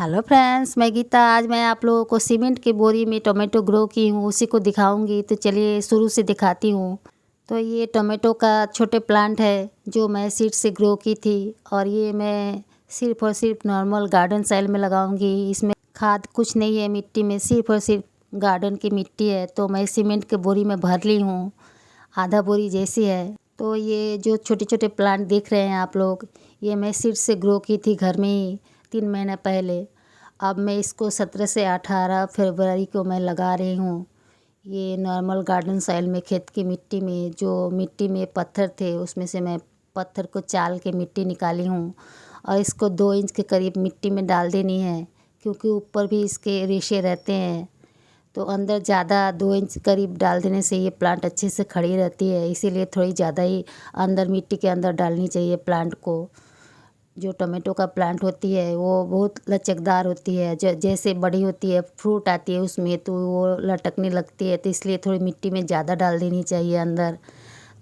Hello friends, मैं गीता। आज मैं आप लोगों को सीमेंट की बोरी में टोमेटो ग्रो की हूँ, उसी को दिखाऊंगी। तो चलिए शुरू से दिखाती हूँ। तो ये टोमेटो का छोटे प्लांट है जो मैं सीड से ग्रो की थी, और ये मैं सिर्फ और सिर्फ नॉर्मल गार्डन साइल में लगाऊंगी। इसमें खाद कुछ नहीं है मिट्टी में, सिर्फ और सिर्फ गार्डन की मिट्टी है। तो मैं सीमेंट के बोरी में भर ली हूँ, आधा बोरी जैसी है। तो ये जो छोटे छोटे प्लांट देख रहे हैं आप लोग, ये मैं सीड से ग्रो की थी घर में ही 3 महीना पहले। अब मैं इसको 17 से 18 फरवरी को मैं लगा रही हूँ। ये नॉर्मल गार्डन सॉइल में, खेत की मिट्टी में, जो मिट्टी में पत्थर थे उसमें से मैं पत्थर को चाल के मिट्टी निकाली हूँ। और इसको 2 इंच के करीब मिट्टी में डाल देनी है, क्योंकि ऊपर भी इसके रेशे रहते हैं। तो अंदर ज़्यादा 2 इंच करीब डाल देने से ये प्लांट अच्छे से खड़ी रहती है, इसीलिए थोड़ी ज़्यादा ही अंदर मिट्टी के अंदर डालनी चाहिए प्लांट को। जो टोमेटो का प्लांट होती है वो बहुत लचकदार होती है, जैसे बड़ी होती है, फ्रूट आती है उसमें, तो वो लटकने लगती है। तो इसलिए थोड़ी मिट्टी में ज़्यादा डाल देनी चाहिए अंदर।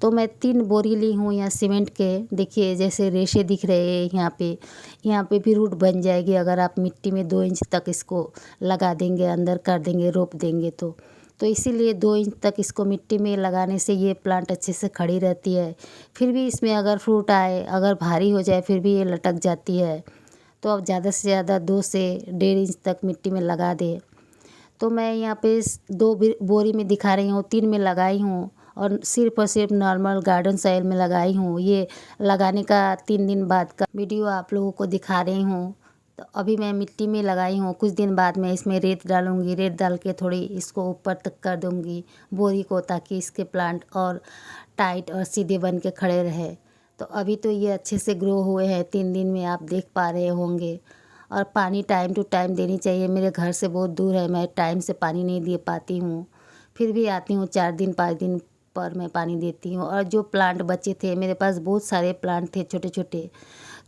तो मैं 3 बोरी ली हूँ यहाँ सीमेंट के। देखिए जैसे रेशे दिख रहे हैं यहाँ पे भी रूट बन जाएगी अगर आप मिट्टी में 2 इंच तक इसको लगा देंगे, अंदर कर देंगे, रोप देंगे। तो इसीलिए 2 इंच तक इसको मिट्टी में लगाने से ये प्लांट अच्छे से खड़ी रहती है। फिर भी इसमें अगर फ्रूट आए, अगर भारी हो जाए, फिर भी ये लटक जाती है। तो अब ज़्यादा से ज़्यादा 2 से 1.5 इंच तक मिट्टी में लगा दे। तो मैं यहाँ पे 2 बोरी में दिखा रही हूँ, 3 में लगाई हूँ, और सिर्फ नॉर्मल गार्डन सॉइल में लगाई हूँ। ये लगाने का 3 दिन बाद का वीडियो आप लोगों को दिखा रही हूँ। तो अभी मैं मिट्टी में लगाई हूँ, कुछ दिन बाद मैं इसमें रेत डालूँगी। रेत डाल के थोड़ी इसको ऊपर तक कर दूँगी बोरी को, ताकि इसके प्लांट और टाइट और सीधे बन के खड़े रहे। तो अभी तो ये अच्छे से ग्रो हुए हैं, 3 दिन में आप देख पा रहे होंगे। और पानी टाइम टू टाइम देनी चाहिए। मेरे घर से बहुत दूर है, मैं टाइम से पानी नहीं दे पाती हूँ, फिर भी आती हूँ 4 दिन 5 दिन पर मैं पानी देती हूँ। और जो प्लांट बचे थे, मेरे पास बहुत सारे प्लांट थे छोटे छोटे,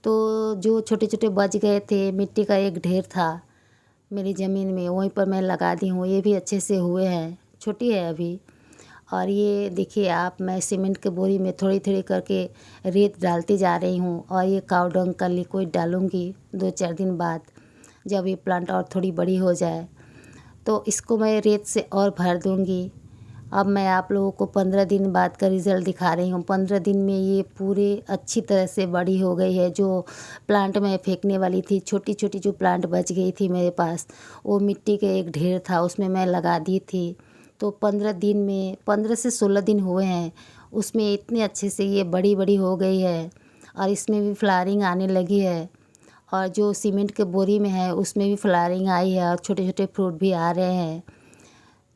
तो जो छोटे छोटे बच गए थे, मिट्टी का एक ढेर था मेरी ज़मीन में, वहीं पर मैं लगा दी हूँ। ये भी अच्छे से हुए हैं, छोटी है अभी। और ये देखिए आप, मैं सीमेंट के बोरी में थोड़ी थोड़ी करके रेत डालती जा रही हूँ। और ये काऊ डंग का लिक्विड डालूँगी 2-4 दिन बाद, जब ये प्लांट और थोड़ी बड़ी हो जाए। तो इसको मैं रेत से और भर दूँगी। अब मैं आप लोगों को 15 दिन बाद का रिज़ल्ट दिखा रही हूँ। 15 दिन में ये पूरे अच्छी तरह से बड़ी हो गई है। जो प्लांट मैं फेंकने वाली थी, छोटी छोटी जो प्लांट बच गई थी मेरे पास, वो मिट्टी के एक ढेर था, उसमें मैं लगा दी थी। तो 15 दिन में, 15 से 16 दिन हुए हैं, उसमें इतने अच्छे से ये बड़ी बड़ी हो गई है। और इसमें भी फ्लावरिंग आने लगी है। और जो सीमेंट के बोरी में है उसमें भी फ्लावरिंग आई है, और छोटे छोटे फ्रूट भी आ रहे हैं।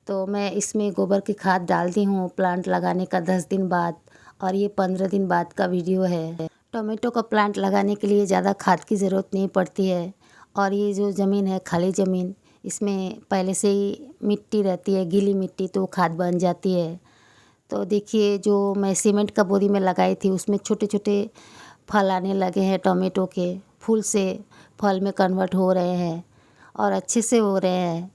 तो मैं इसमें गोबर की खाद डालती हूँ प्लांट लगाने का 10 दिन बाद। और ये 15 दिन बाद का वीडियो है। टोमेटो का प्लांट लगाने के लिए ज़्यादा खाद की ज़रूरत नहीं पड़ती है। और ये जो ज़मीन है, खाली ज़मीन, इसमें पहले से ही मिट्टी रहती है, गीली मिट्टी, तो खाद बन जाती है। तो देखिए जो मैं सीमेंट का बोरी में लगाई थी, उसमें छोटे छोटे फल आने लगे हैं टोमेटो के। फूल से फल में कन्वर्ट हो रहे हैं, और अच्छे से हो रहे हैं।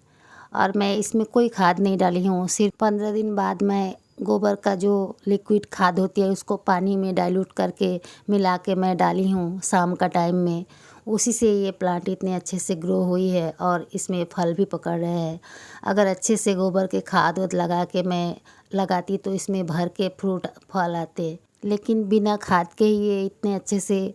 और मैं इसमें कोई खाद नहीं डाली हूँ। सिर्फ 15 दिन बाद मैं गोबर का जो लिक्विड खाद होती है उसको पानी में डाइल्यूट करके मिला के मैं डाली हूँ शाम का टाइम में। उसी से ये प्लांट इतने अच्छे से ग्रो हुई है, और इसमें फल भी पकड़ रहे हैं। अगर अच्छे से गोबर के खाद वाद लगा के मैं लगाती तो इसमें भर के फ्रूट फल आते। लेकिन बिना खाद के ही ये इतने अच्छे से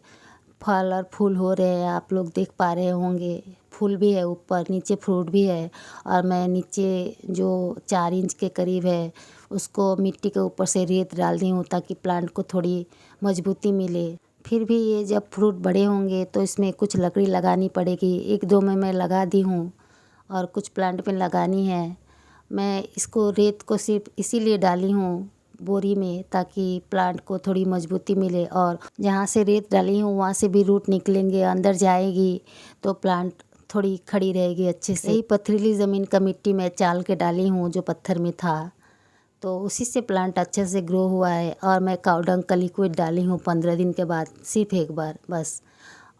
फल और फूल हो रहे हैं, आप लोग देख पा रहे होंगे। फूल भी है ऊपर, नीचे फ्रूट भी है। और मैं नीचे जो 4 इंच के करीब है, उसको मिट्टी के ऊपर से रेत डाल दी हूँ, ताकि प्लांट को थोड़ी मजबूती मिले। फिर भी ये जब फ्रूट बड़े होंगे तो इसमें कुछ लकड़ी लगानी पड़ेगी। 1-2 में मैं लगा दी हूँ, और कुछ प्लांट में लगानी है। मैं इसको रेत को सिर्फ इसीलिए डाली हूँ बोरी में, ताकि प्लांट को थोड़ी मजबूती मिले। और जहाँ से रेत डाली हूँ वहाँ से भी रूट निकलेंगे, अंदर जाएगी, तो प्लांट थोड़ी खड़ी रहेगी अच्छे से। यही पथरीली ज़मीन का मिट्टी मैं चाल के डाली हूँ जो पत्थर में था, तो उसी से प्लांट अच्छे से ग्रो हुआ है। और मैं काऊ डंग का लिक्विड डाली हूँ 15 दिन के बाद, सिर्फ एक बार बस।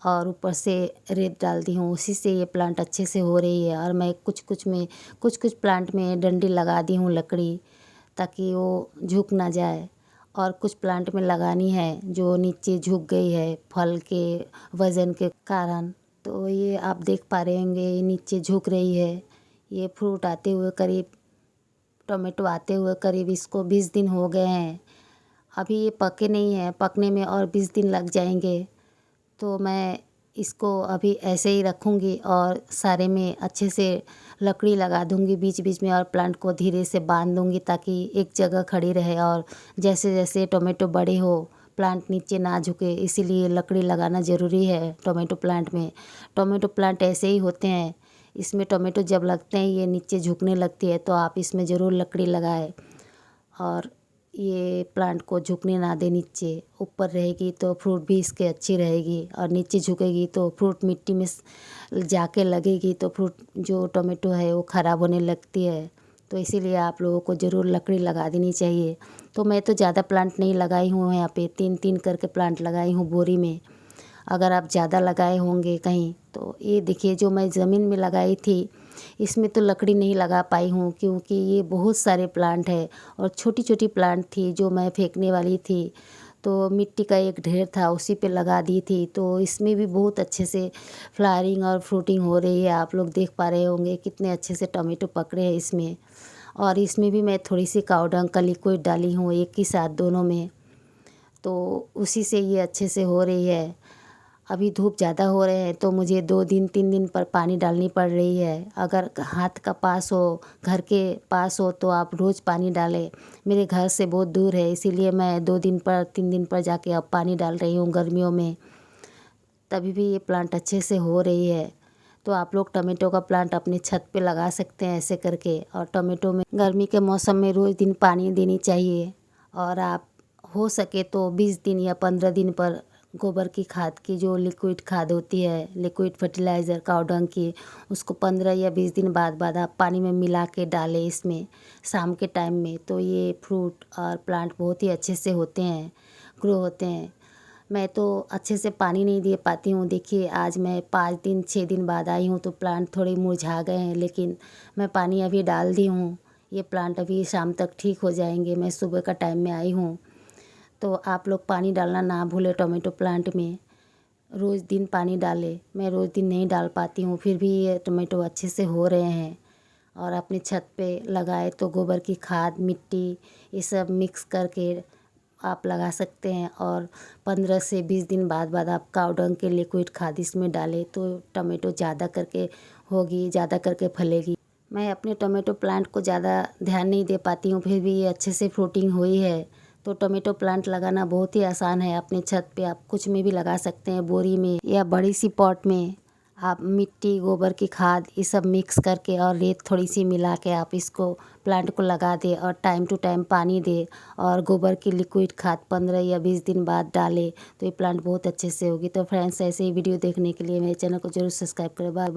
और ऊपर से रेत डाल दी हूँ, उसी से ये प्लांट अच्छे से हो रही है। और मैं कुछ कुछ प्लांट में डंडी लगा दी हूँ लकड़ी, ताकि वो झुक ना जाए। और कुछ प्लांट में लगानी है जो नीचे झुक गई है फल के वज़न के कारण। तो ये आप देख पा रहे होंगे, ये नीचे झुक रही है। ये फ्रूट आते हुए करीब, टोमेटो आते हुए करीब इसको 20 दिन हो गए हैं। अभी ये पके नहीं हैं, पकने में और 20 दिन लग जाएंगे। तो मैं इसको अभी ऐसे ही रखूँगी और सारे में अच्छे से लकड़ी लगा दूँगी बीच बीच में, और प्लांट को धीरे से बांध दूँगी ताकि एक जगह खड़ी रहे। और जैसे जैसे टोमेटो बड़े हो, प्लांट नीचे ना झुके, इसीलिए लकड़ी लगाना ज़रूरी है टोमेटो प्लांट में। टोमेटो प्लांट ऐसे ही होते हैं, इसमें टोमेटो जब लगते हैं ये नीचे झुकने लगती है, तो आप इसमें ज़रूर लकड़ी लगाएं। और ये प्लांट को झुकने ना दे, नीचे ऊपर रहेगी तो फ्रूट भी इसके अच्छी रहेगी, और नीचे झुकेगी तो फ्रूट मिट्टी में जाके लगेगी तो फ्रूट जो टोमेटो है वो ख़राब होने लगती है। तो इसीलिए आप लोगों को ज़रूर लकड़ी लगा देनी चाहिए। तो मैं तो ज़्यादा प्लांट नहीं लगाई हूँ, यहाँ पे 3-3 करके प्लांट लगाई हूँ बोरी में। अगर आप ज़्यादा लगाए होंगे कहीं, तो ये देखिए जो मैं ज़मीन में लगाई थी इसमें तो लकड़ी नहीं लगा पाई हूँ, क्योंकि ये बहुत सारे प्लांट है और छोटी छोटी प्लांट थी जो मैं फेंकने वाली थी। तो मिट्टी का एक ढेर था, उसी पे लगा दी थी। तो इसमें भी बहुत अच्छे से फ्लावरिंग और फ्रूटिंग हो रही है। आप लोग देख पा रहे होंगे कितने अच्छे से टोमेटो पकड़े हैं इसमें। और इसमें भी मैं थोड़ी सी काव डंग का लिक्विड डाली हूँ एक ही साथ दोनों में, तो उसी से ये अच्छे से हो रही है। अभी धूप ज़्यादा हो रहे हैं तो मुझे 2 दिन 3 दिन पर पानी डालनी पड़ रही है। अगर हाथ का पास हो, घर के पास हो, तो आप रोज़ पानी डालें। मेरे घर से बहुत दूर है, इसीलिए मैं 2 दिन पर 3 दिन पर जाके अब पानी डाल रही हूँ गर्मियों में। तभी भी ये प्लांट अच्छे से हो रही है। तो आप लोग टोमेटो का प्लांट अपने छत पे लगा सकते हैं ऐसे करके। और टोमेटो में गर्मी के मौसम में रोज़ दिन पानी देनी चाहिए। और आप हो सके तो 20 दिन या 15 दिन पर गोबर की खाद की जो लिक्विड खाद होती है, लिक्विड फर्टिलाइज़र काव डंग की, उसको 15 या 20 दिन बाद आप पानी में मिला के डालें इसमें शाम के टाइम में। तो ये फ्रूट और प्लांट बहुत ही अच्छे से होते हैं, ग्रो होते हैं। मैं तो अच्छे से पानी नहीं दे पाती हूँ। देखिए आज मैं 5 दिन 6 दिन बाद आई हूँ तो प्लांट थोड़े मुरझा गए हैं, लेकिन मैं पानी अभी डाल दी हूँ। ये प्लांट अभी शाम तक ठीक हो जाएंगे। मैं सुबह का टाइम में आई हूँ। तो आप लोग पानी डालना ना भूलें टोमेटो प्लांट में। रोज़ दिन पानी डालें। मैं रोज़ दिन नहीं डाल पाती हूँ, फिर भी ये टोमेटो अच्छे से हो रहे हैं। और अपनी छत पे लगाए तो गोबर की खाद, मिट्टी, ये सब मिक्स करके आप लगा सकते हैं। और 15 से 20 दिन बाद आप काव डंग के लिक्विड खाद इसमें डालें तो टोमेटो ज़्यादा करके होगी, ज़्यादा करके फलेगी। मैं अपने टोमेटो प्लांट को ज़्यादा ध्यान नहीं दे पाती हूँ, फिर भी ये अच्छे से फ्रूटिंग हुई है। तो टोमेटो प्लांट लगाना बहुत ही आसान है। अपने छत पे आप कुछ में भी लगा सकते हैं, बोरी में या बड़ी सी पॉट में। आप मिट्टी, गोबर की खाद ये सब मिक्स करके और रेत थोड़ी सी मिला के आप इसको प्लांट को लगा दें और टाइम टू टाइम पानी दें। और गोबर की लिक्विड खाद 15 या 20 दिन बाद डालें तो ये प्लांट बहुत अच्छे से होगी। तो फ्रेंड्स, ऐसे ही वीडियो देखने के लिए मेरे चैनल को जरूर सब्सक्राइब करें। बाय।